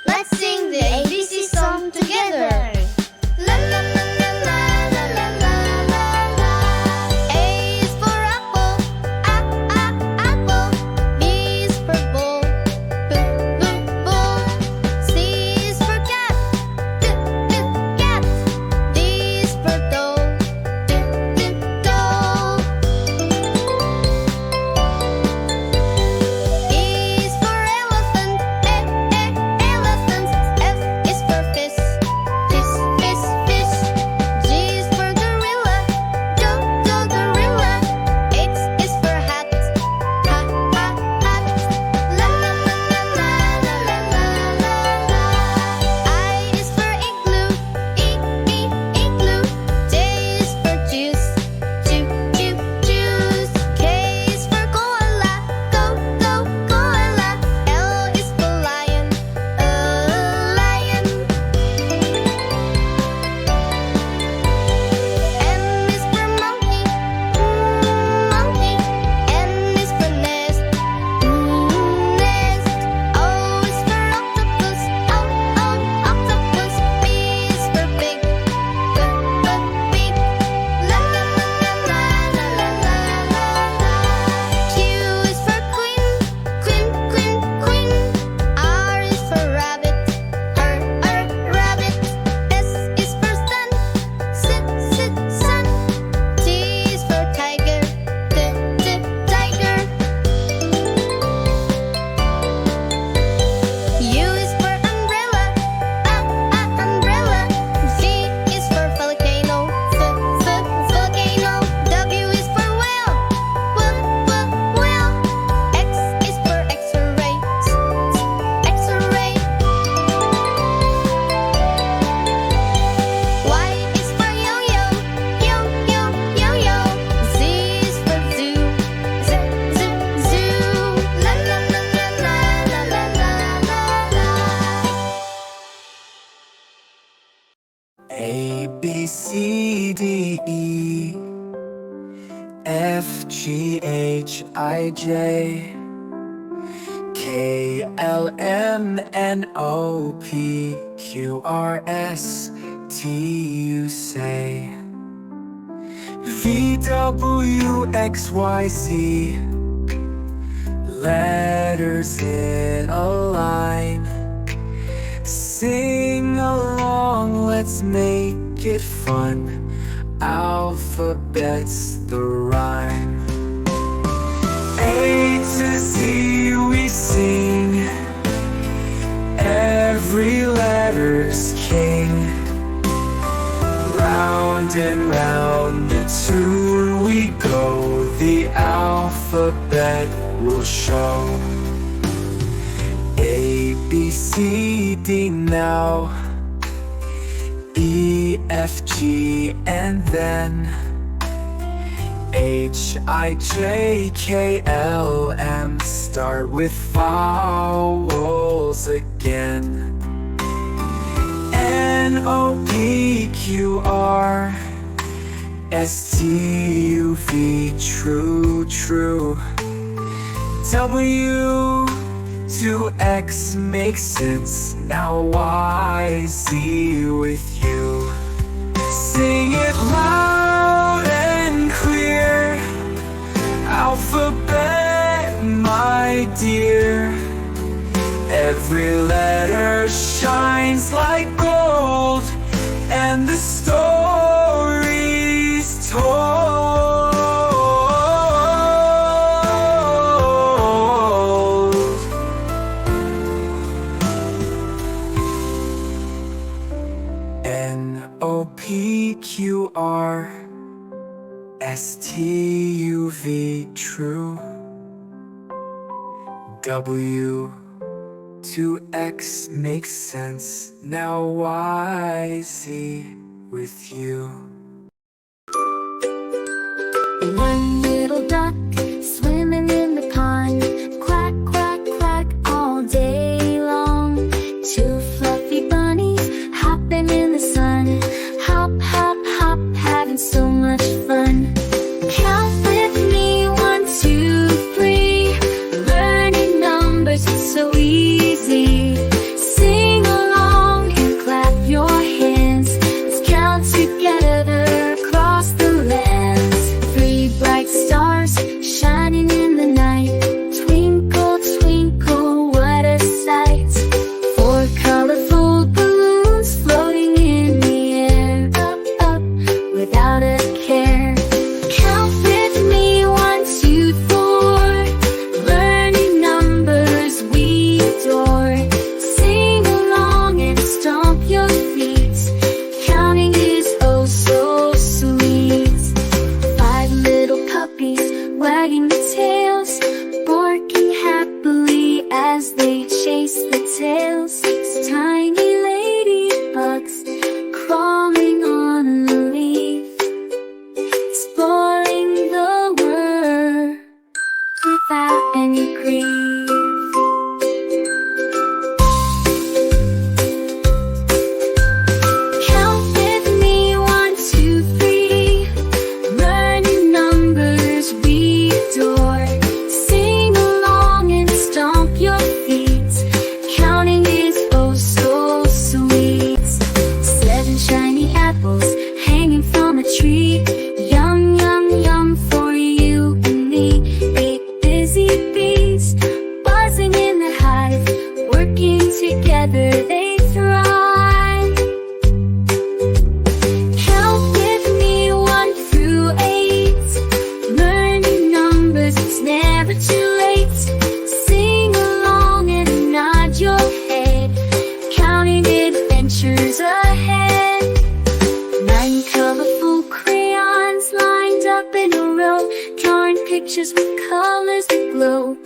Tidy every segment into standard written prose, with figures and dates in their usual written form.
Let's sing the ABC song together. La la la la la la la la la la. A is for apple, apple. B is for ball, ball. C is for cat, cat. D is for doll, doll. E is for elephant, elephant. F is for fish, fish. G is for gorilla, gorilla. H is for hat, hat. La la la la la la la la la. I is for igloo, igloo. J is for juice, juice. K is for koala, koala. L is for lion, lion. M is for monkey, monkey. N is for nest, nest. O is for octopus, octopus. P is for pig, pig. La la la la la la la la la. Q is for queen. R is for rabbit, rabbit. S is for sun, sun. T is for tiger, tiger. U is for umbrella, umbrella. V is for volcano, volcano. W is for whale, whale. X is for X-ray, X-ray. Y is for yo-yo, yo-yo. Z is for zoo, zoo. La la la la la la la la la. A, B, C, D, E, F, G, H, I, J, K, L, M, N, O, P, Q, R, S, T, U, say. V, W, X, Y, Z. Letters in a line. Sing along, let's make it fun. Alphabet's the rhyme. A to Z we sing. Every letter's king. Round and round the tune we go. The alphabet will show. A, B, C, D now. E, F, G, and then H, I, J, K, L, M. Start with vowels again. N, O, P, Q, R, S, T, U, V. True. W to X makes sense. Now Y, Z with you. Sing it loud and clear. Alphabet, my dear. Every letter shines like gold, and the story's told. N, O, P, Q, R, S, T, U, V. True. W to X makes sense. Now Y, Z with you. One little duck swimming in the pond. Quack, quack, quack all day long. Two fluffy bunnies hopping in the sun. Hop, hop, hop, having so much fun. Count with me, 1, 2, 3. Learning numbers is so easy. Sing together they thrive. Count with me 1 through 8. Learning numbers, it's never too late. Sing along and nod your head. Counting adventures ahead. 9 colorful crayons lined up in a row. Drawing pictures with colors that glow.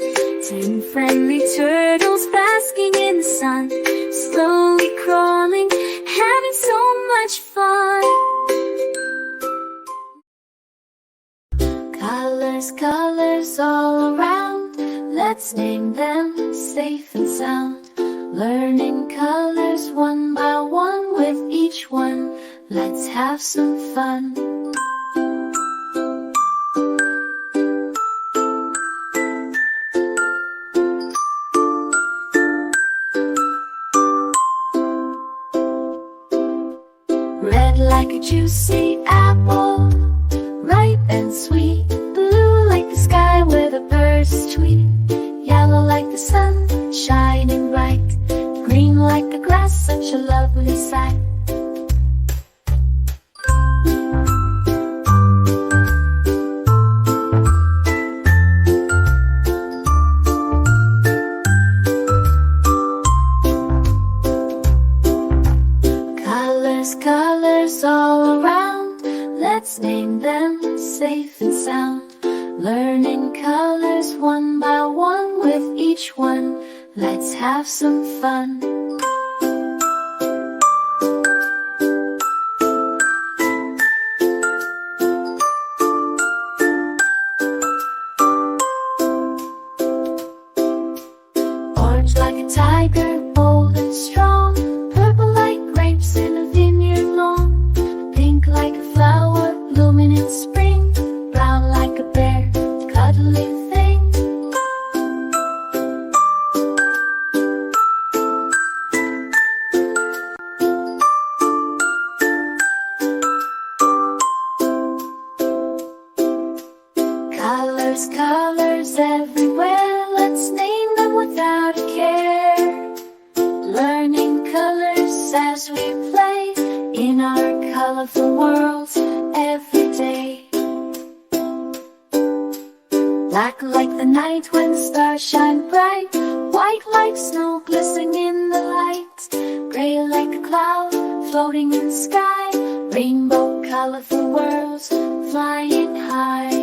10 friendly turtles basking in the sun. Slowly crawling, having so much fun. Colors, colors all around. Let's name them safe and sound. Learning colors one by one with each one. Let's have some fun. Red like a juicy apple, ripe and sweet. Blue like the sky where the birds tweet. Yellow like the sun, shining bright. Green like the grass, such a lovely sight. Colors, colors all around. Let's name them safe and sound. Learning colors one by one with each one. Let's have some fun. Orange like a tiger, bold and strong. Purple like grapes in a vineyard lawn. Pink like a flower, blooming in spring. Brown like a bear, cuddly thing. Colors, colors everywhere. Let's name them without a care. Learning colors as we play in our colorful worlds every day. Black like the night when stars shine bright. White like snow glistening in the light. Gray like a cloud floating in the sky. Rainbow colorful worlds flying high.